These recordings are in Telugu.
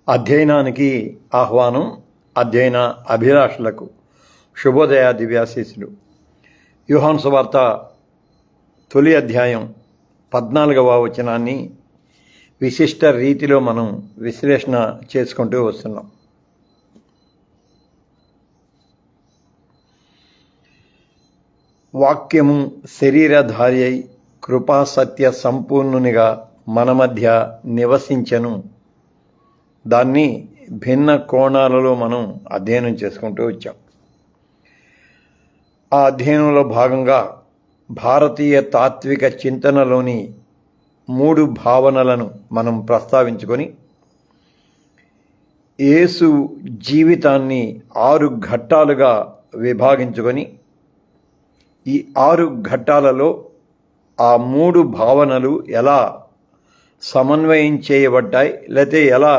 అధ్యయనానికి ఆహ్వానం. అధ్యయన అభిలాషులకు శుభోదయ దివ్యాశీస్సులు. యోహాను సువార్త తొలి అధ్యాయం 14వ వచనాన్ని విశిష్ట రీతిలో మనం విశ్లేషణ చేసుకుంటూ వస్తున్నాం. వాక్యము శరీరధారి అయి కృపా సత్య సంపూర్ణునిగా మన మధ్య నివసించను. దాన్ని భిన్న కోణాలలో మనం అధ్యయనం చేసుకుంటూ వచ్చాం. ఆ అధ్యయనంలో భాగంగా భారతీయ తాత్విక చింతనలోని 3 భావనలను మనం ప్రస్తావించుకొని యేసు జీవితాన్ని 6 ఘట్టాలుగా విభాగించుకొని ఈ 6 ఘట్టాలలో ఆ 3 భావనలు ఎలా సమన్వయం చేయబడ్డాయి, లేకపోతే ఎలా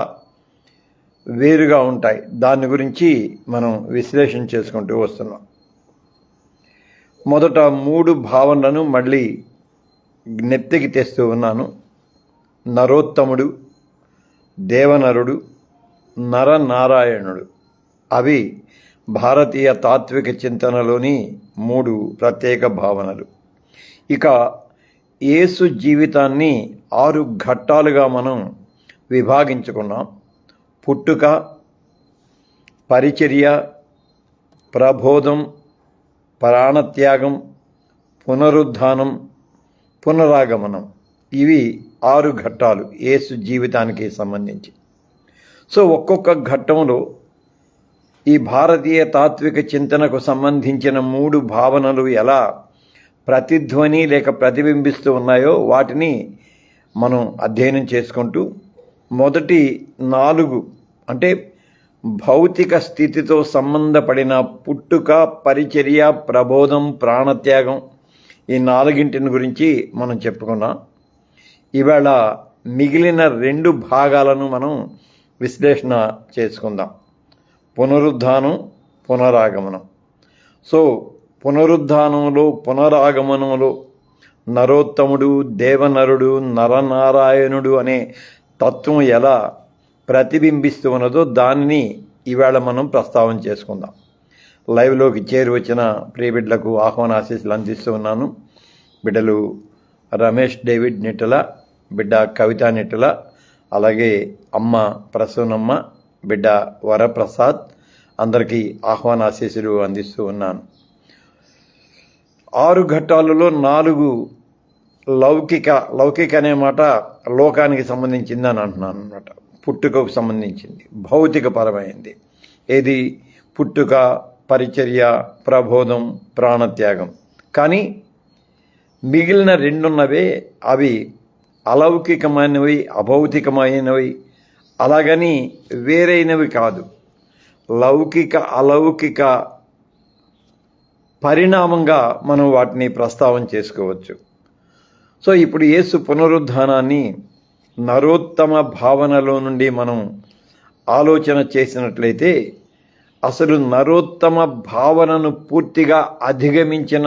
వేరుగా ఉంటాయి, దాని గురించి మనం విశ్లేషణ చేసుకుంటూ వస్తున్నాం. మొదట 3 భావనలను మళ్ళీ జ్ఞప్తికి తెస్తూ ఉన్నాను. నరోత్తముడు, దేవనరుడు, నరనారాయణుడు. అవి భారతీయ తాత్విక చింతనలోని 3 ప్రత్యేక భావనలు. ఇక యేసు జీవితాన్ని 6 ఘట్టాలుగా మనం విభాగించుకున్నాం. పుట్టుక, పరిచర్య, ప్రబోధం, ప్రాణత్యాగం, పునరుద్ధానం, పునరాగమనం. ఇవి 6 ఘట్టాలు యేసు జీవితానికి సంబంధించి. సో ఒక్కొక్క ఘట్టంలో ఈ భారతీయ తాత్విక చింతనకు సంబంధించిన 3 భావనలు ఎలా ప్రతిధ్వని లేక ప్రతిబింబిస్తూ ఉన్నాయో వాటిని మనం అధ్యయనం చేసుకుంటూ మొదటి 4 అంటే భౌతిక స్థితితో సంబంధపడిన పుట్టుక, పరిచర్య, ప్రబోధం, ప్రాణత్యాగం, ఈ 4 గురించి మనం చెప్పుకున్నాం. ఇవాళ మిగిలిన 2 భాగాలను మనం విశ్లేషణ చేసుకుందాం. పునరుద్ధానం, పునరాగమనం. సో పునరుద్ధానంలో, పునరాగమనంలో నరోత్తముడు, దేవనరుడు, నరనారాయణుడు అనే తత్వం ఎలా ప్రతిబింబిస్తూ ఉన్నదో దానిని ఈవేళ మనం ప్రస్తావన చేసుకుందాం. లైవ్లోకి చేరి వచ్చిన ప్రియ బిడ్డలకు ఆహ్వాన ఆశీస్సులు అందిస్తూ ఉన్నాను. బిడ్డలు రమేష్ డేవిడ్ నిట్టల, బిడ్డ కవిత నిట్టల, అలాగే అమ్మ ప్రసూనమ్మ, బిడ్డ వరప్రసాద్, అందరికీ ఆహ్వాన ఆశీస్సులు అందిస్తూ ఉన్నాను. 6 ఘట్టాలలో 4 లౌకిక అనే మాట లోకానికి సంబంధించింది అని అంటున్నాను అన్నమాట. పుట్టుకకు సంబంధించింది, భౌతిక పరమైంది. ఏది? పుట్టుక, పరిచర్య, ప్రబోధం, ప్రాణత్యాగం. కానీ మిగిలిన 2 ఉన్నవే అవి అలౌకికమైనవి, అభౌతికమైనవి, అలాగని వేరైనవి కాదు. లౌకిక అలౌకిక పరిణామంగా మనం వాటిని ప్రస్తావన చేసుకోవచ్చు. సో ఇప్పుడు యేసు పునరుద్ధానాన్ని నరోత్తమ భావనలో నుండి మనం ఆలోచన చేసినట్లయితే అసలు నరోత్తమ భావనను పూర్తిగా అధిగమించిన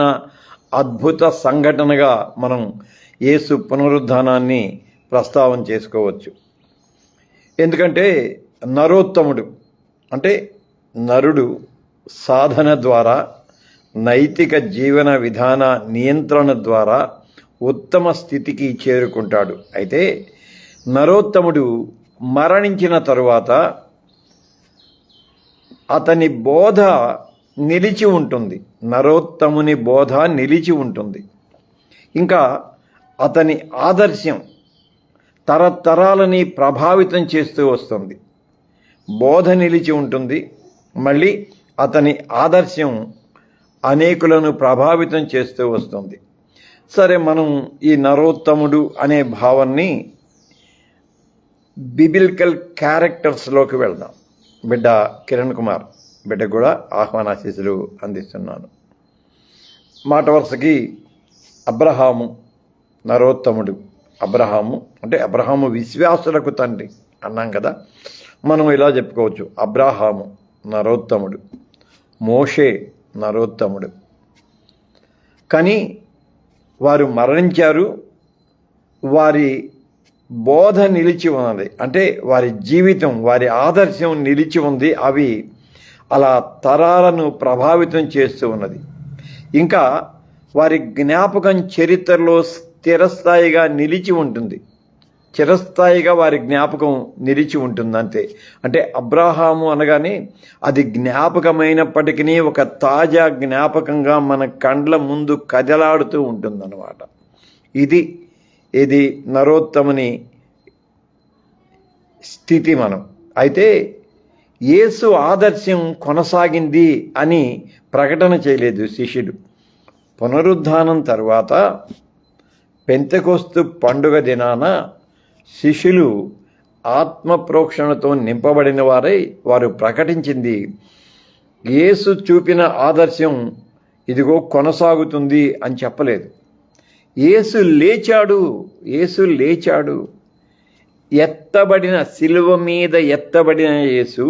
అద్భుత సంఘటనగా మనం యేసు పునరుద్ధానాన్ని ప్రస్తావన చేసుకోవచ్చు. ఎందుకంటే నరోత్తముడు అంటే నరుడు సాధన ద్వారా, నైతిక జీవన విధాన నియంత్రణ ద్వారా ఉత్తమ స్థితికి చేరుకుంటాడు. అయితే నరోత్తముడు మరణించిన తరువాత అతని బోధ నిలిచి ఉంటుంది. నరోత్తముని బోధ నిలిచి ఉంటుంది. ఇంకా అతని ఆదర్శం తరతరాలని ప్రభావితం చేస్తూ వస్తుంది. బోధ నిలిచి ఉంటుంది, మళ్ళీ అతని ఆదర్శం అనేకులను ప్రభావితం చేస్తూ వస్తుంది. సరే, మనం ఈ నరోత్తముడు అనే భావాన్ని బిబిలికల్ క్యారెక్టర్స్లోకి వెళ్దాం. బిడ్డ కిరణ్ కుమార్, బిడ్డ కూడా ఆహ్వానాశీస్సులు అందిస్తున్నాను. మాట వరుసకి అబ్రహాము నరోత్తముడు. అబ్రహాము అంటే అబ్రహాము విశ్వాసులకు తండ్రి అన్నాం కదా. మనం ఇలా చెప్పుకోవచ్చు, అబ్రహాము నరోత్తముడు, మోషే నరోత్తముడు. కానీ వారు మరణించారు. వారి బోధ నిలిచి ఉన్నది, అంటే వారి జీవితం, వారి ఆదర్శం నిలిచి ఉంది. అవి అలా తరాలను ప్రభావితం చేస్తూ ఉన్నది. ఇంకా వారి జ్ఞాపకం చరిత్రలో స్థిరస్థాయిగా నిలిచి ఉంటుంది. చిరస్థాయిగా వారి జ్ఞాపకం నిలిచి ఉంటుంది అంతే. అంటే అబ్రహాము అనగానే అది జ్ఞాపకమైనప్పటికీ ఒక తాజా జ్ఞాపకంగా మన కండ్ల ముందు కదలాడుతూ ఉంటుందన్నమాట. ఇది నరోత్తముని స్థితి. మనం అయితే యేసు ఆదర్శం కొనసాగింది అని ప్రకటన చేయలేదు శిష్యుడు. పునరుద్ధానం తర్వాత పెంతెకొస్తు పండుగ దినాన శిష్యులు ఆత్మప్రోక్షణతో నింపబడిన వారు ప్రకటించింది యేసు చూపిన ఆదర్శం ఇదిగో కొనసాగుతుంది అని చెప్పలేదు. యేసు లేచాడు. ఎత్తబడిన, శిలువ మీద ఎత్తబడిన యేసు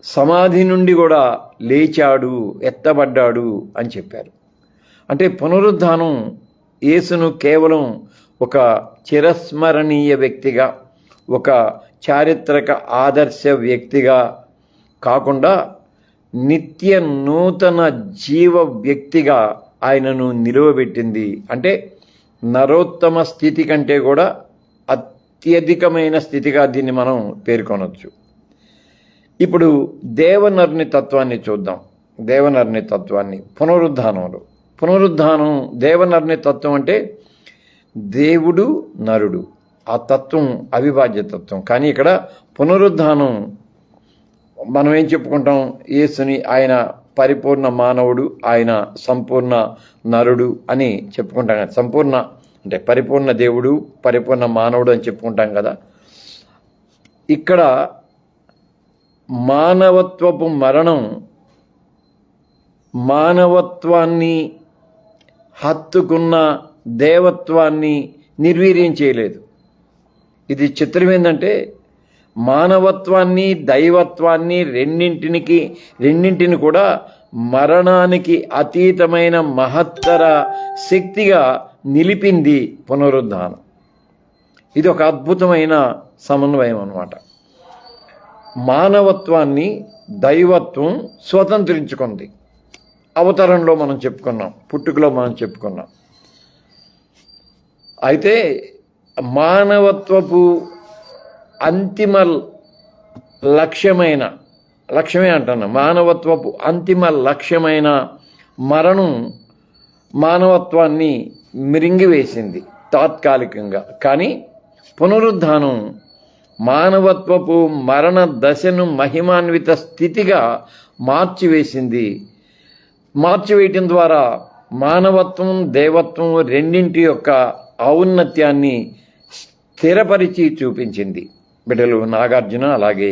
సమాధి నుండి కూడా లేచాడు, ఎత్తబడ్డాడు అని చెప్పారు. అంటే పునరుద్ధానం యేసును కేవలం ఒక చిరస్మరణీయ వ్యక్తిగా, ఒక చారిత్రక ఆదర్శ వ్యక్తిగా కాకుండా నిత్య నూతన జీవ వ్యక్తిగా ఆయనను నిలువబెట్టింది. అంటే నరోత్తమ స్థితి కంటే కూడా అత్యధికమైన స్థితిగా దీన్ని మనం పేర్కొనవచ్చు. ఇప్పుడు దేవనరుని తత్వాన్ని చూద్దాం. దేవనరుని తత్వాన్ని పునరుద్ధానం దేవనరుని తత్వం అంటే దేవుడు నరుడు, ఆ తత్వం అవిభాజ్య తత్వం. కానీ ఇక్కడ పునరుద్ధానం మనం ఏం చెప్పుకుంటాం? యేసుని ఆయన పరిపూర్ణ మానవుడు, ఆయన సంపూర్ణ నరుడు అని చెప్పుకుంటాం కదా. సంపూర్ణ అంటే పరిపూర్ణ దేవుడు, పరిపూర్ణ మానవుడు అని చెప్పుకుంటాం కదా. ఇక్కడ మానవత్వపు మరణం మానవత్వాన్ని హత్తుకున్న దేవత్వాన్ని నిర్వీర్యం చేయలేదు. ఇది చిత్రం ఏంటంటే మానవత్వాన్ని దైవత్వాన్ని రెండింటిని కూడా మరణానికి అతీతమైన మహత్తర శక్తిగా నిలిపింది పునరుద్ధానం. ఇది ఒక అద్భుతమైన సమన్వయం అన్నమాట. మానవత్వాన్ని దైవత్వం స్వతంత్రించుకుంది. అవతారంలో మనం చెప్పుకున్నాం, పుట్టుకలో మనం చెప్పుకున్నాం. అయితే మానవత్వపు అంతిమ లక్ష్యమే అంటున్నా, మానవత్వపు అంతిమ లక్ష్యమైన మరణం మానవత్వాన్ని మిరింగివేసింది తాత్కాలికంగా. కానీ పునరుద్ధానం మానవత్వపు మరణ దశను మహిమాన్విత స్థితిగా మార్చివేయటం ద్వారా మానవత్వం దేవత్వం రెండింటి యొక్క ఔన్నత్యాన్ని స్థిరపరిచి చూపించింది. బిడ్డలు నాగార్జున అలాగే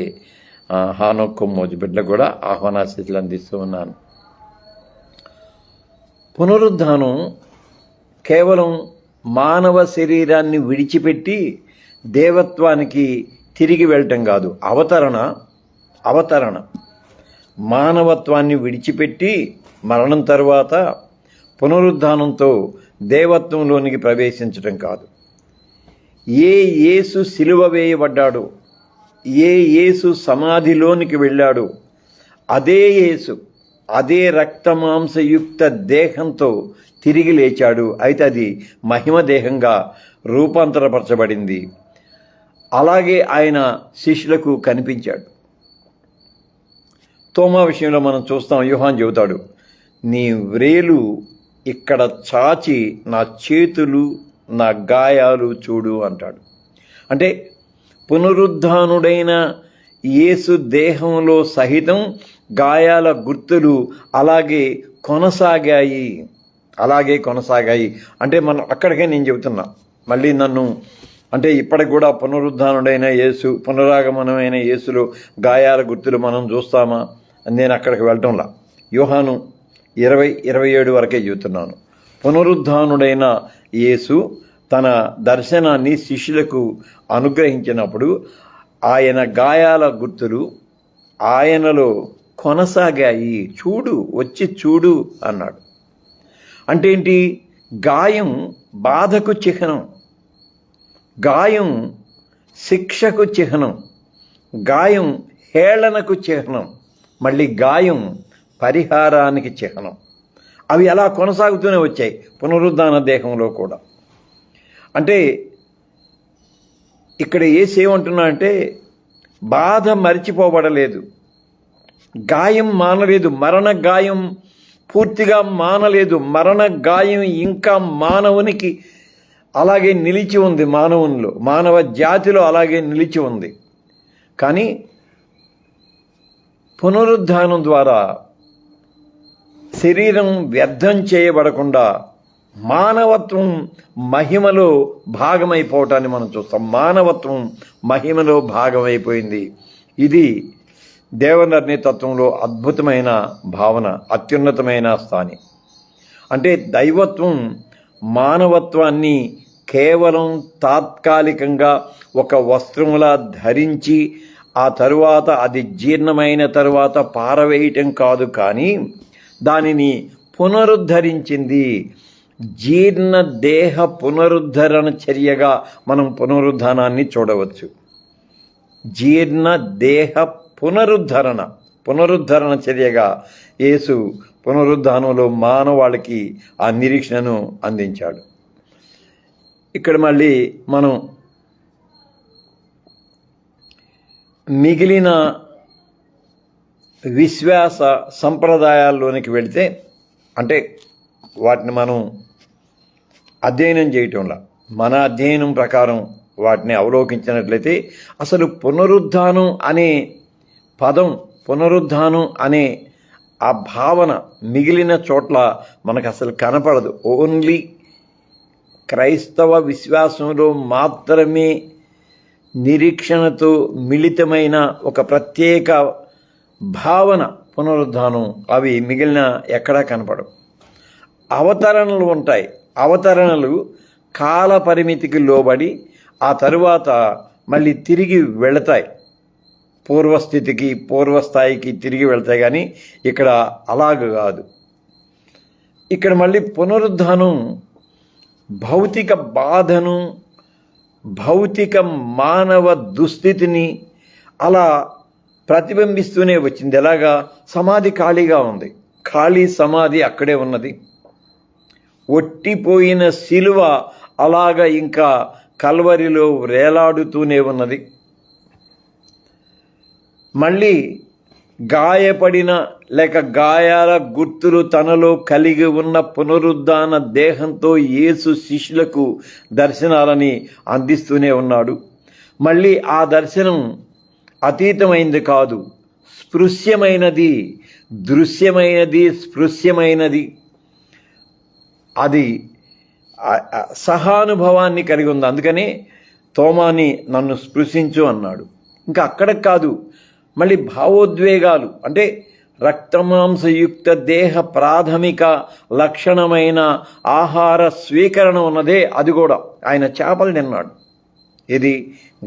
హానోక్ కొమ్మోజు బిడ్డలు కూడా ఆహ్వానాశీస్సులు అందిస్తూ ఉన్నాను. పునరుద్ధానం కేవలం మానవ శరీరాన్ని విడిచిపెట్టి దేవత్వానికి తిరిగి వెళ్ళటం కాదు. అవతరణ మానవత్వాన్ని విడిచిపెట్టి మరణం తరువాత పునరుద్ధానంతో దేవత్వంలోనికి ప్రవేశించటం కాదు. ఏ యేసు సిలువ వేయబడ్డాడో, ఏ యేసు సమాధిలోనికి వెళ్ళాడో అదే యేసు అదే రక్తమాంసయుక్త దేహంతో తిరిగి లేచాడు. అయితే అది మహిమ దేహంగా రూపాంతరపరచబడింది. అలాగే ఆయన శిష్యులకు కనిపించాడు. తోమా విషయంలో మనం చూస్తాం, యోహాను చెబుతాడు, నీ వ్రేలు ఇక్కడ చాచి నా చేతులు నా గాయాలు చూడు అంటాడు. అంటే పునరుద్ధానుడైన యేసు దేహంలో సహితం గాయాల గుర్తులు అలాగే కొనసాగాయి. అంటే మనం అక్కడికే నేను చెబుతున్నా, మళ్ళీ నన్ను అంటే ఇప్పటికి కూడా పునరుద్ధానుడైన యేసు, పునరాగమనమైన యేసులో గాయాల గుర్తులు మనం చూస్తామా? నేను అక్కడికి వెళ్ళటంలా. యోహాను 20-27 వరకే చెబుతున్నాను. పునరుద్ధానుడైన యేసు తన దర్శనాన్ని శిష్యులకు అనుగ్రహించినప్పుడు ఆయన గాయాల గుర్తులు ఆయనలో కొనసాగాయి. వచ్చి చూడు అన్నాడు. అంటే ఏంటి? గాయం బాధకు చిహ్నం, గాయం శిక్షకు చిహ్నం, గాయం హేళనకు చిహ్నం, మళ్ళీ గాయం పరిహారానికి చిహ్నం. అవి అలా కొనసాగుతూనే వచ్చాయి పునరుద్ధాన దేహంలో కూడా. అంటే ఇక్కడ యేసు ఏమంటున్నా అంటే బాధ మరిచిపోబడలేదు, గాయం మానలేదు, మరణ గాయం పూర్తిగా మానలేదు, మరణ గాయం ఇంకా మానవునికి అలాగే నిలిచి ఉంది, మానవునిలో, మానవ జాతిలో అలాగే నిలిచి ఉంది. కానీ పునరుద్ధానం ద్వారా శరీరం వ్యర్థం చేయబడకుండా మానవత్వం మహిమలో భాగమైపోవటాన్ని మనం చూస్తాం. మానవత్వం మహిమలో భాగమైపోయింది. ఇది దేవనిర్ణయతత్వంలో అద్భుతమైన భావన, అత్యున్నతమైన స్థాని. అంటే దైవత్వం మానవత్వాన్ని కేవలం తాత్కాలికంగా ఒక వస్త్రములా ధరించి ఆ తరువాత అది జీర్ణమైన తరువాత పారవేయటం కాదు, కానీ దానిని పునరుద్ధరించింది. జీర్ణ దేహ పునరుద్ధరణ చర్యగా మనం పునరుద్ధానాన్ని చూడవచ్చు. జీర్ణ దేహ పునరుద్ధరణ చర్యగా యేసు పునరుద్ధానంలో మానవాళికి ఆ నిరీక్షణను అందించాడు. ఇక్కడ మళ్ళీ మనం మిగిలిన విశ్వాస సంప్రదాయాల్లోనికి వెళితే, అంటే వాటిని మనం అధ్యయనం చేయటంలా, మన అధ్యయనం ప్రకారం వాటిని అవలోకించినట్లయితే అసలు పునరుద్ధానం అనే పదం, పునరుద్ధానం అనే ఆ భావన మిగిలిన చోట్ల మనకు అసలు కనపడదు. ఓన్లీ క్రైస్తవ విశ్వాసంలో మాత్రమే నిరీక్షణతో మిళితమైన ఒక ప్రత్యేక భావన పునరుద్ధానం, అవి మిగిలిన ఎక్కడా కనపడవు. అవతరణలు ఉంటాయి. అవతరణలు కాల పరిమితికి లోబడి ఆ తరువాత మళ్ళీ తిరిగి వెళతాయి, పూర్వస్థితికి, పూర్వస్థాయికి తిరిగి వెళ్తాయి. కానీ ఇక్కడ అలాగ కాదు. ఇక్కడ మళ్ళీ పునరుద్ధానం భౌతిక బాధను, భౌతిక మానవ దుస్థితిని అలా ప్రతిబింబిస్తూనే వచ్చింది. ఎలాగా? సమాధి ఖాళీగా ఉంది, ఖాళీ సమాధి అక్కడే ఉన్నది. ఒట్టిపోయిన శిలువ అలాగా ఇంకా కల్వరిలో వేలాడుతూనే ఉన్నది. మళ్ళీ గాయపడిన లేక గాయాల గుర్తులు తనలో కలిగి ఉన్న పునరుద్ధాన దేహంతో యేసు శిష్యులకు దర్శనాలని అందిస్తూనే ఉన్నాడు. మళ్ళీ ఆ దర్శనం అతీతమైనది కాదు, స్పృశ్యమైనది, దృశ్యమైనది, స్పృశ్యమైనది. అది సహానుభవాన్ని కలిగి ఉంది. అందుకని తోమాని నన్ను స్పృశించు అన్నాడు. ఇంకా అక్కడ కాదు, మళ్ళీ భావోద్వేగాలు, అంటే రక్తమాంసయుక్త దేహ ప్రాథమిక లక్షణమైన ఆహార స్వీకరణ ఉన్నదే, అది కూడా ఆయన చేపలు తిన్నాడు. ఇది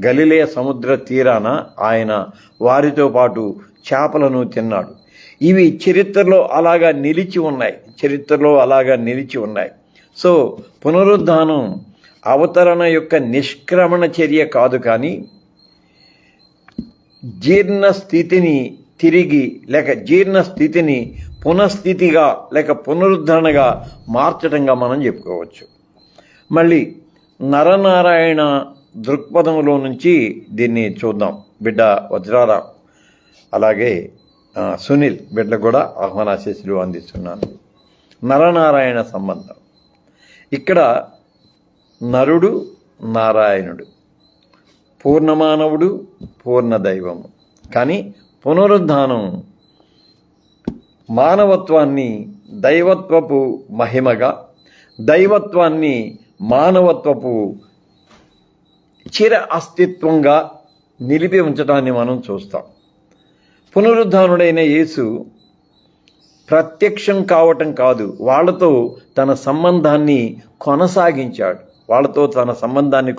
గలిలయ సముద్ర తీరాన ఆయన వారితో పాటు చేపలను తిన్నాడు. ఇవి చరిత్రలో అలాగా నిలిచి ఉన్నాయి. సో పునరుద్ధానం అవతరణ యొక్క నిష్క్రమణ చర్య కాదు, కానీ జీర్ణస్థితిని తిరిగి లేక జీర్ణస్థితిని పునఃస్థితిగా లేక పునరుద్ధరణగా మార్చడంగా మనం చెప్పుకోవచ్చు. మళ్ళీ నరనారాయణ దృక్పథంలో నుంచి దీన్ని చూద్దాం. బిడ్డ వజ్రారాం అలాగే సునీల్ బిడ్డలకు కూడా ఆహ్వానాశీస్సులు అందిస్తున్నాను. నరనారాయణ సంబంధం. ఇక్కడ నరుడు నారాయణుడు, పూర్ణమానవుడు, పూర్ణ దైవము. కానీ పునరుద్ధానం మానవత్వాన్ని దైవత్వపు మహిమగా, దైవత్వాన్ని మానవత్వపు చిర అస్తిత్వంగా నిలిపి ఉంచడాన్ని మనం చూస్తాం. పునరుద్ధానుడైన యేసు ప్రత్యక్షం కావటం కాదు, వాళ్ళతో తన సంబంధాన్ని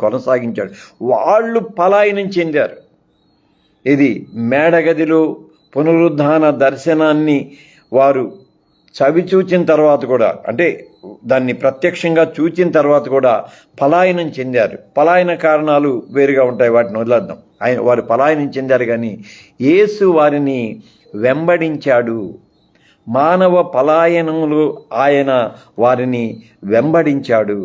కొనసాగించాడు. వాళ్ళు పలాయనం చెందారు. ఇది మేడగదిలో పునరుద్ధాన దర్శనాన్ని వారు చవి చూచిన తర్వాత కూడా, అంటే దాన్ని ప్రత్యక్షంగా చూచిన తర్వాత కూడా పలాయనం చెందారు. పలాయన కారణాలు వేరుగా ఉంటాయి, వాటిని వదిలేద్దాం. వారు పలాయనం చెందారు, కానీ యేసు వారిని వెంబడించాడు. మానవ పలాయనములు ఆయన వారిని వెంబడించాడు.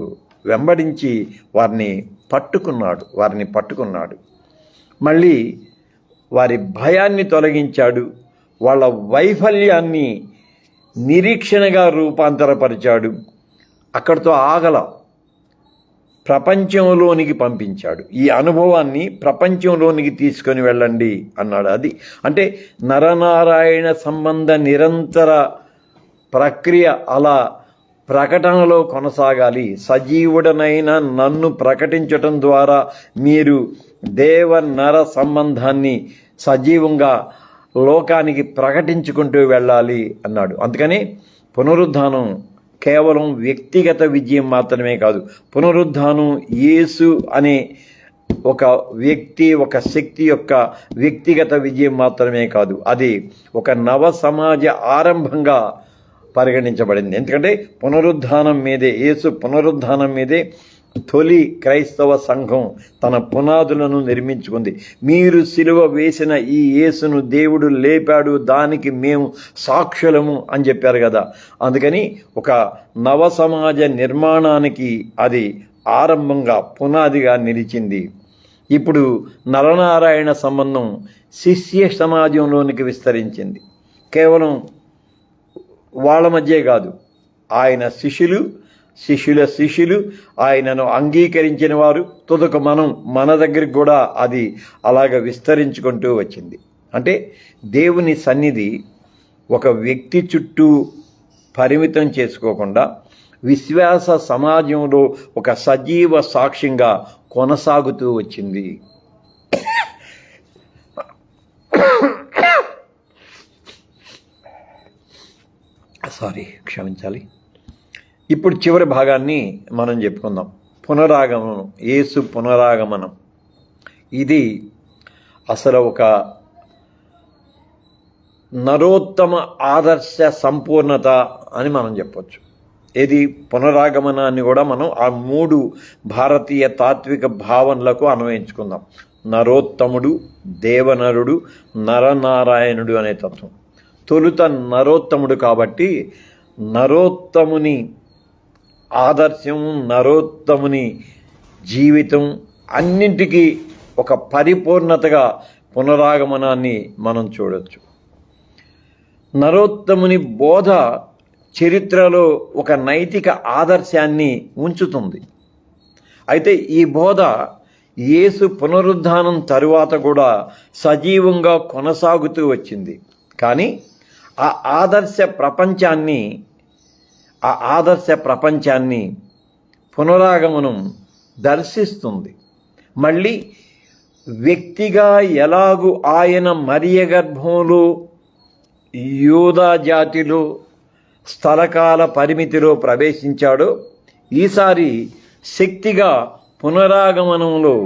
వెంబడించి వారిని పట్టుకున్నాడు. మళ్ళీ వారి భయాన్ని తొలగించాడు. వాళ్ళ వైఫల్యాన్ని నిరీక్షణగా రూపాంతరపరిచాడు. అక్కడితో ఆగల, ప్రపంచంలోనికి పంపించాడు. ఈ అనుభవాన్ని ప్రపంచంలోనికి తీసుకొని వెళ్ళండి అన్నాడు. అది అంటే నరనారాయణ సంబంధ నిరంతర ప్రక్రియ అలా ప్రకటనలో కొనసాగాలి. సజీవుడనైన నన్ను ప్రకటించటం ద్వారా మీరు దేవ నర సంబంధాన్ని సజీవంగా లోకానికి ప్రకటించుకుంటూ వెళ్ళాలి అన్నాడు. అందుకని పునరుద్ధానం కేవలం వ్యక్తిగత విజయం మాత్రమే కాదు. పునరుద్ధానం యేసు అనే ఒక వ్యక్తి, ఒక శక్తి యొక్క వ్యక్తిగత విజయం మాత్రమే కాదు, అది ఒక నవ సమాజ ఆరంభంగా పరిగణించబడింది. ఎందుకంటే పునరుద్ధానం మీదే, యేసు పునరుద్ధానం మీదే తొలి క్రైస్తవ సంఘం తన పునాదులను నిర్మించుకుంది. మీరు సిలువ వేసిన ఈ యేసును దేవుడు లేపాడు, దానికి మేము సాక్షులము అని చెప్పారు కదా. అందుకని ఒక నవ సమాజ నిర్మాణానికి అది ఆరంభంగా, పునాదిగా నిలిచింది. ఇప్పుడు నరనారాయణ సంబంధం శిష్య సమాజంలోనికి విస్తరించింది. కేవలం వాళ్ళ మధ్యే కాదు, ఆయన శిష్యుల శిష్యులు, ఆయనను అంగీకరించిన వారు, తుదకు మన దగ్గరికి కూడా అది అలాగ విస్తరించుకుంటూ వచ్చింది. అంటే దేవుని సన్నిధి ఒక వ్యక్తి చుట్టూ పరిమితం చేసుకోకుండా విశ్వాస సమాజంలో ఒక సజీవ సాక్ష్యంగా కొనసాగుతూ వచ్చింది. క్షమించాలి. ఇప్పుడు చివరి భాగాన్ని మనం చెప్పుకుందాం. పునరాగమనం, యేసు పునరాగమనం. ఇది అసలు ఒక నరోత్తమ ఆదర్శ సంపూర్ణత అని మనం చెప్పొచ్చు. ఇది పునరాగమనాన్ని కూడా మనం ఆ 3 భారతీయ తాత్విక భావనలకు అన్వయించుకుందాం. నరోత్తముడు, దేవనరుడు, నరనారాయణుడు అనే తత్వం. తొలుత నరోత్తముడు కాబట్టి నరోత్తముని ఆదర్శం, నరోత్తముని జీవితం అన్నింటికీ ఒక పరిపూర్ణతగా పునరాగమనాన్ని మనం చూడొచ్చు. నరోత్తముని బోధ చరిత్రలో ఒక నైతిక ఆదర్శాన్ని ఉంచుతుంది. అయితే ఈ బోధ యేసు పునరుద్ధానం తరువాత కూడా సజీవంగా కొనసాగుతూ వచ్చింది. కానీ ఆ ఆదర్శ ప్రపంచాన్ని పునరాగమనం దర్శిస్తుంది. మళ్ళీ వ్యక్తిగా ఎలాగూ ఆయన మరియ గర్భంలో, యూదా జాతిలో, స్థలకాల పరిమితిలో ప్రవేశించాడో, ఈసారి శక్తిగా పునరాగమనంలో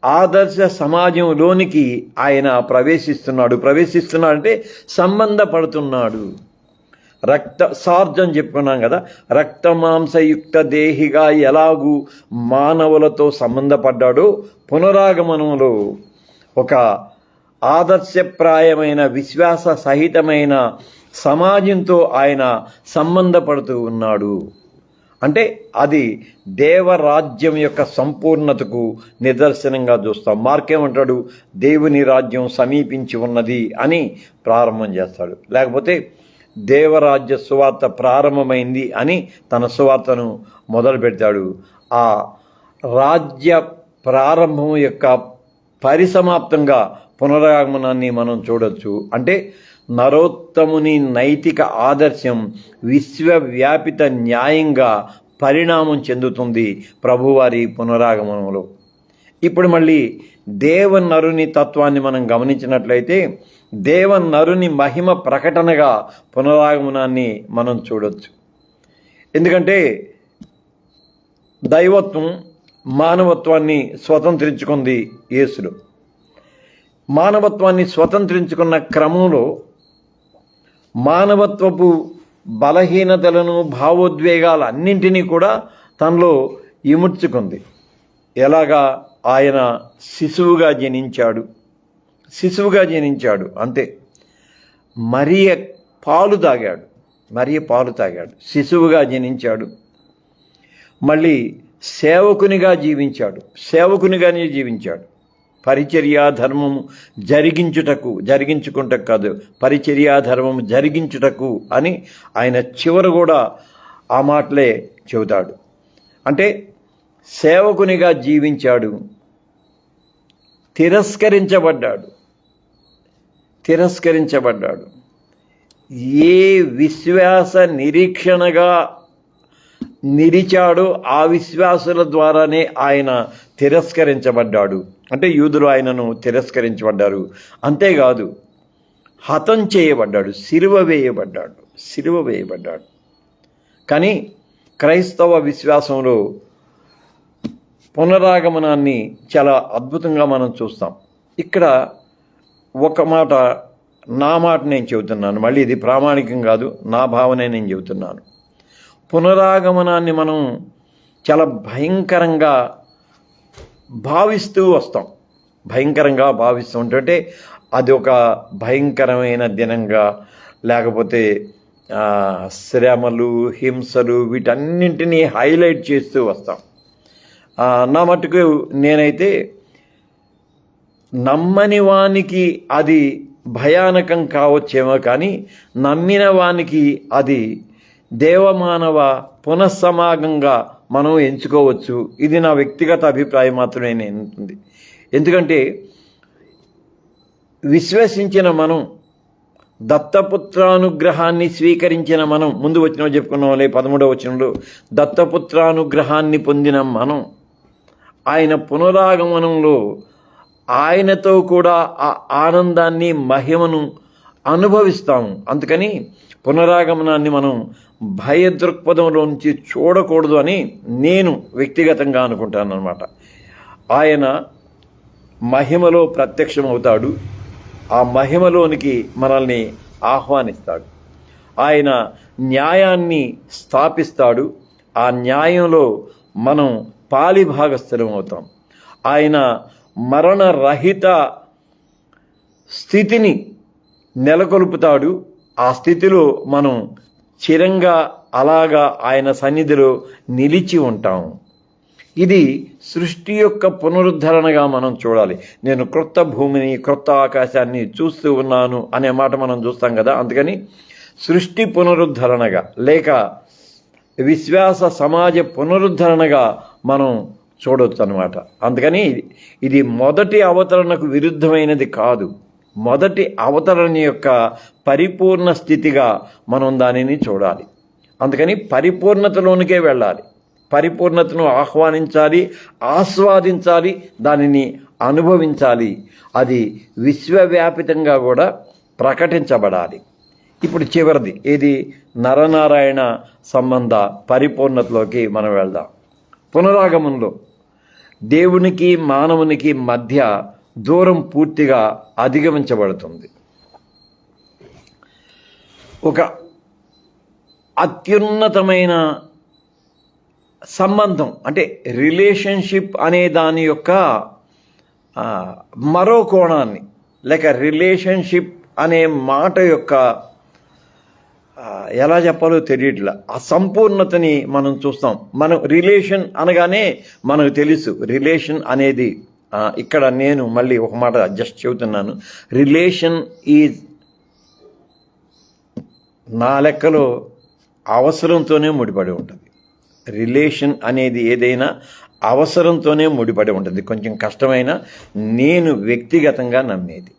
ఆదర్శ సమాజంలోనికి ఆయన ప్రవేశిస్తున్నాడంటే సంబంధపడుతున్నాడు. సార్జం చెప్పుకున్నాం కదా, రక్తమాంసయుక్త దేహిగా ఎలాగూ మానవులతో సంబంధపడ్డాడో, పునరాగమనంలో ఒక ఆదర్శప్రాయమైన విశ్వాస సహితమైన సమాజంతో ఆయన సంబంధపడుతూ ఉన్నాడు. అంటే అది దేవరాజ్యం యొక్క సంపూర్ణతకు నిదర్శనంగా చూస్తాం. మార్కేమంటాడు? దేవుని రాజ్యం సమీపించి ఉన్నది అని ప్రారంభం చేస్తాడు. లేకపోతే దేవరాజ్య సువార్త ప్రారంభమైంది అని తన సువార్తను మొదలు పెడతాడు. ఆ రాజ్య ప్రారంభం యొక్క పరిసమాప్తంగా పునరాగమనాన్ని మనం చూడొచ్చు. అంటే నరోత్తముని నైతిక ఆదర్శం విశ్వవ్యాపిత న్యాయంగా పరిణామం చెందుతుంది ప్రభువారి పునరాగమనంలో. ఇప్పుడు మళ్ళీ దేవనరుని తత్వాన్ని మనం గమనించినట్లయితే దేవనరుని మహిమ ప్రకటనగా పునరాగమనాన్ని మనం చూడొచ్చు. ఎందుకంటే దైవత్వం మానవత్వాన్ని స్వతంత్రించుకుంది యేసులో. మానవత్వాన్ని స్వతంత్రించుకున్న క్రమంలో మానవత్వపు బలహీనతలను, భావోద్వేగాలన్నింటినీ కూడా తనలో ఇముడ్చుకుంది. ఎలాగా? ఆయన శిశువుగా జనించాడు అంతే. మరియ పాలు తాగాడు, శిశువుగా జనించాడు. మళ్ళీ సేవకునిగానే జీవించాడు. పరిచర్యా ధర్మము జరిగించుకుంటకు కాదు, పరిచర్యా ధర్మము జరిగించుటకు అని ఆయన చివర కూడా ఆ మాటలే చెబుతాడు. అంటే సేవకునిగా జీవించాడు, తిరస్కరించబడ్డాడు. ఏ విశ్వాస నిరీక్షణగా నిలిచాడో ఆ విశ్వాసుల ద్వారానే ఆయన తిరస్కరించబడ్డాడు. అంటే యూదులు ఆయనను తిరస్కరించబడ్డారు. అంతేకాదు, హతం చేయబడ్డాడు, సిలువ వేయబడ్డాడు. కానీ క్రైస్తవ విశ్వాసంలో పునరాగమనాన్ని చాలా అద్భుతంగా మనం చూస్తాం. ఇక్కడ ఒక మాట, నా మాట నేను చెబుతున్నాను, మళ్ళీ ఇది ప్రామాణికం కాదు, నా భావనే నేను చెబుతున్నాను. పునరాగమనాన్ని మనం చాలా భయంకరంగా భావిస్తూ వస్తాం. అంటే అది ఒక భయంకరమైన దినంగా, లేకపోతే శ్రమలు, హింసలు, వీటన్నింటినీ హైలైట్ చేస్తూ వస్తాం. నా మట్టుకు నేనైతే నమ్మని వానికి అది భయానకం కావచ్చేమో, కానీ నమ్మిన వానికి అది దేవమానవ పునఃసమాగంగా మనం ఎంచుకోవచ్చు. ఇది నా వ్యక్తిగత అభిప్రాయం మాత్రమే ఉంటుంది. ఎందుకంటే విశ్వసించిన మనం, దత్తపుత్రానుగ్రహాన్ని స్వీకరించిన మనం, ముందు వచనం చెప్పుకున్నాంలే 13వ వచనంలో, దత్తపుత్రానుగ్రహాన్ని పొందిన మనం ఆయన పునరాగమనంలో ఆయనతో కూడా ఆ ఆనందాన్ని, మహిమను అనుభవిస్తాము. అందుకని పునరాగమనాన్ని మనం భయదృక్పథంలోంచి చూడకూడదు అని నేను వ్యక్తిగతంగా అనుకుంటాను అన్నమాట. ఆయన మహిమలో ప్రత్యక్షమవుతాడు, ఆ మహిమలోనికి మనల్ని ఆహ్వానిస్తాడు. ఆయన న్యాయాన్ని స్థాపిస్తాడు, ఆ న్యాయంలో మనం పాలిభాగస్థులం అవుతాం. ఆయన మరణరహిత స్థితిని నెలకొల్పుతాడు. ఆ స్థితిలో మనం చిరంగా అలాగా ఆయన సన్నిధిలో నిలిచి ఉంటాం. ఇది సృష్టి యొక్క పునరుద్ధరణగా మనం చూడాలి. నేను క్రొత్త భూమిని, క్రొత్త ఆకాశాన్ని చూస్తూ ఉన్నాను అనే మాట మనం చూస్తాం కదా. అందుకని సృష్టి పునరుద్ధరణగా, లేక విశ్వాస సమాజ పునరుద్ధరణగా మనం చూడవచ్చు అన్నమాట. అందుకని ఇది మొదటి అవతరణకు విరుద్ధమైనది కాదు, మొదటి అవతరణ యొక్క పరిపూర్ణ స్థితిగా మనం దానిని చూడాలి. అందుకని పరిపూర్ణతలోనికే వెళ్ళాలి, పరిపూర్ణతను ఆహ్వానించాలి, ఆస్వాదించాలి, దానిని అనుభవించాలి. అది విశ్వవ్యాపితంగా కూడా ప్రకటించబడాలి. ఇప్పుడు చివరిది ఏది? నరనారాయణ సంబంధ పరిపూర్ణతలోకి మనం వెళ్దాం. పునరాగమంలో దేవునికి మానవునికి మధ్య దూరం పూర్తిగా అధిగమించబడుతుంది. ఒక అత్యున్నతమైన సంబంధం, అంటే రిలేషన్షిప్ అనే దాని యొక్క మరో కోణాన్ని, లేక రిలేషన్షిప్ అనే మాట యొక్క ఎలా చెప్పాలో తెలియట్లా, ఆ సంపూర్ణతని మనం చూస్తాం. మనం రిలేషన్ అనగానే మనకు తెలుసు, రిలేషన్ అనేది ఇక్కడ నేను మళ్ళీ ఒక మాట జస్ట్ చెబుతున్నాను. రిలేషన్ ఈజ్ నా లెక్కలో అవసరంతోనే ముడిపడి ఉంటుంది. రిలేషన్ అనేది ఏదైనా అవసరంతోనే ముడిపడి ఉంటుంది. కొంచెం కష్టమైన నేను వ్యక్తిగతంగా నమ్మేది.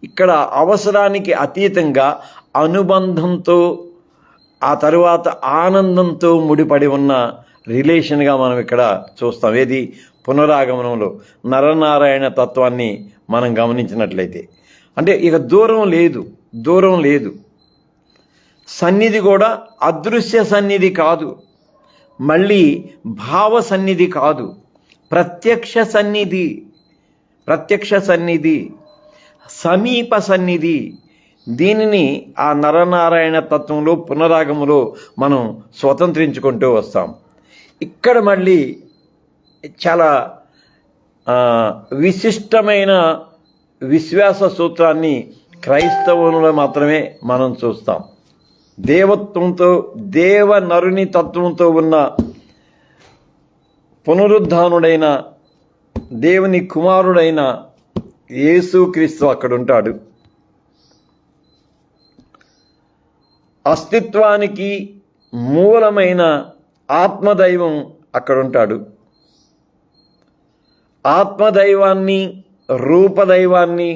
ఇక్కడ అవసరానికి అతీతంగా అనుబంధంతో, ఆ తరువాత ఆనందంతో ముడిపడి ఉన్న రిలేషన్గా మనం ఇక్కడ చూస్తాం. ఏది? పునరాగమనంలో నరనారాయణ తత్వాన్ని మనం గమనించినట్లయితే, అంటే ఇక దూరం లేదు. సన్నిధి కూడా అదృశ్య సన్నిధి కాదు, మళ్ళీ భావ సన్నిధి కాదు, ప్రత్యక్ష సన్నిధి, సమీప సన్నిధి, దీనిని ఆ నరనారాయణ తత్వంలో పునరాగములో మనం స్వతంత్రించుకుంటూ వస్తాం. ఇక్కడ మళ్ళీ చాలా విశిష్టమైన విశ్వాస సూత్రాన్ని క్రైస్తవులలో మాత్రమే మనం చూస్తాం. దేవత్వంతో దేవనరుని తత్వంతో ఉన్న పునరుద్ధానుడైన దేవుని కుమారుడైన యేసుక్రీస్తు అక్కడ ఉంటాడు. అస్తిత్వానికి మూలమైన ఆత్మదైవం అక్కడ ఉంటాడు. ఆత్మదైవాన్ని రూపదైవాన్ని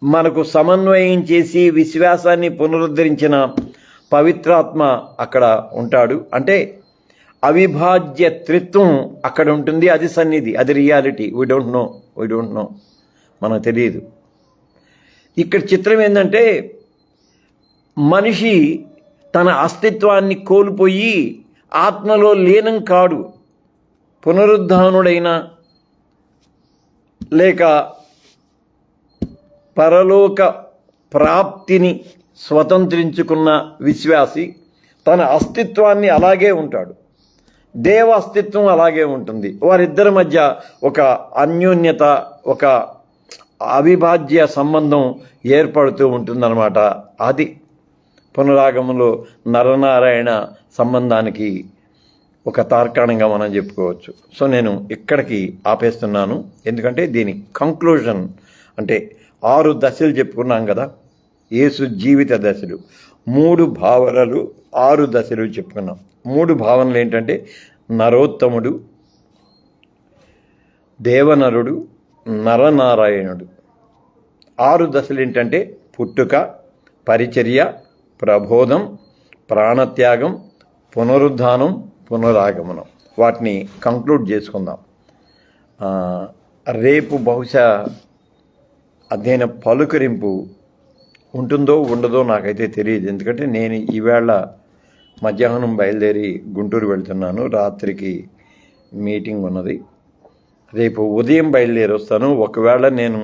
మనకు సమన్వయం చేసి విశ్వాసాన్ని పునరుద్ధరించిన పవిత్రాత్మ అక్కడ ఉంటాడు. అంటే అవిభాజ్య త్రిత్వం అక్కడ ఉంటుంది. అది సన్నిధి, అది రియాలిటీ. వీ డోంట్ నో మనకు తెలియదు. ఇక్కడ చిత్రం ఏంటంటే మనిషి తన అస్తిత్వాన్ని కోల్పోయి ఆత్మలో లీనం కాడు. పునరుద్ధానుడైన లేక పరలోక ప్రాప్తిని స్వతంత్రించుకున్న విశ్వాసి తన అస్తిత్వాన్ని అలాగే ఉంటాడు. దేవ అస్తిత్వం అలాగే ఉంటుంది. వారిద్దరి మధ్య ఒక అన్యోన్యత, ఒక అవిభాజ్య సంబంధం ఏర్పడుతూ ఉంటుందన్నమాట. అది పునరాగమంలో నరనారాయణ సంబంధానికి ఒక తార్కాణంగా మనం చెప్పుకోవచ్చు. సో నేను ఇక్కడికి ఆపేస్తున్నాను. ఎందుకంటే దీని కంక్లూజన్ అంటే 6 దశలు చెప్పుకున్నాం కదా, యేసు జీవిత దశలు. 3 భావనలు 6 దశలు చెప్పుకున్నాం. 3 భావనలు ఏంటంటే నరోత్తముడు, దేవనరుడు, నరనారాయణుడు. 6 దశలు ఏంటంటే పుట్టుక, పరిచర్య, ప్రబోధం, ప్రాణత్యాగం, పునరుద్ధానం, పునరాగమనం. వాటిని కంక్లూడ్ చేసుకుందాం. రేపు బహుశా అధ్యయన పలుకరింపు ఉంటుందో ఉండదో నాకైతే తెలియదు. ఎందుకంటే నేను ఈవేళ మధ్యాహ్నం బయలుదేరి గుంటూరు వెళ్తున్నాను. రాత్రికి మీటింగ్ ఉన్నది. రేపు ఉదయం బయలుదేరి వస్తాను. ఒకవేళ నేను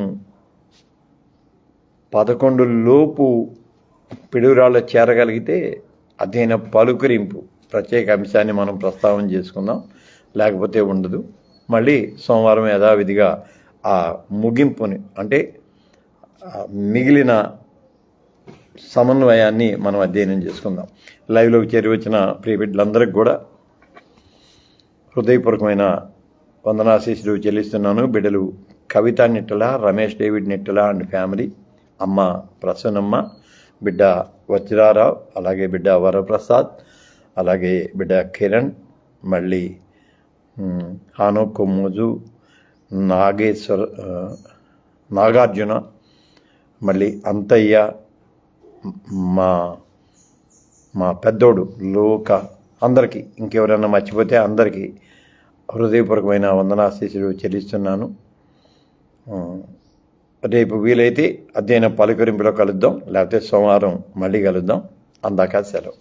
11 లోపు పిడుగురాళ్ళు చేరగలిగితే అధ్యయన పలుకరింపు ప్రత్యేక అంశాన్ని మనం ప్రస్తావన చేసుకుందాం. లేకపోతే ఉండదు. మళ్ళీ సోమవారం యథావిధిగా ఆ ముగింపుని అంటే మిగిలిన సమన్వయాన్ని మనం అధ్యయనం చేసుకుందాం. లైవ్లోకి చేరి వచ్చిన ప్రియ బిడ్డలందరికీ కూడా హృదయపూర్వకమైన వందనాశీస్సులు చెల్లిస్తున్నాను. బిడ్డలు కవిత Nittala, Ramesh David Nittala and family, అమ్మ ప్రసన్నమ్మ, బిడ్డ వజ్రారావు, అలాగే బిడ్డ వరప్రసాద్, అలాగే బిడ్డ కిరణ్, మళ్ళీ హానో కొమ్మోజు, నాగార్జున, మళ్ళీ అంతయ్య, మా పెద్దోడు లోక, అందరికీ ఇంకెవరైనా మర్చిపోతే అందరికీ హృదయపూర్వకమైన వందనాశీస్సులు చెల్లిస్తున్నాను. రేపు వీలైతే అధ్యయన పలుకరింపులో కలుద్దాం, లేకపోతే సోమవారం మళ్ళీ కలుద్దాం. అందాక సెలవు.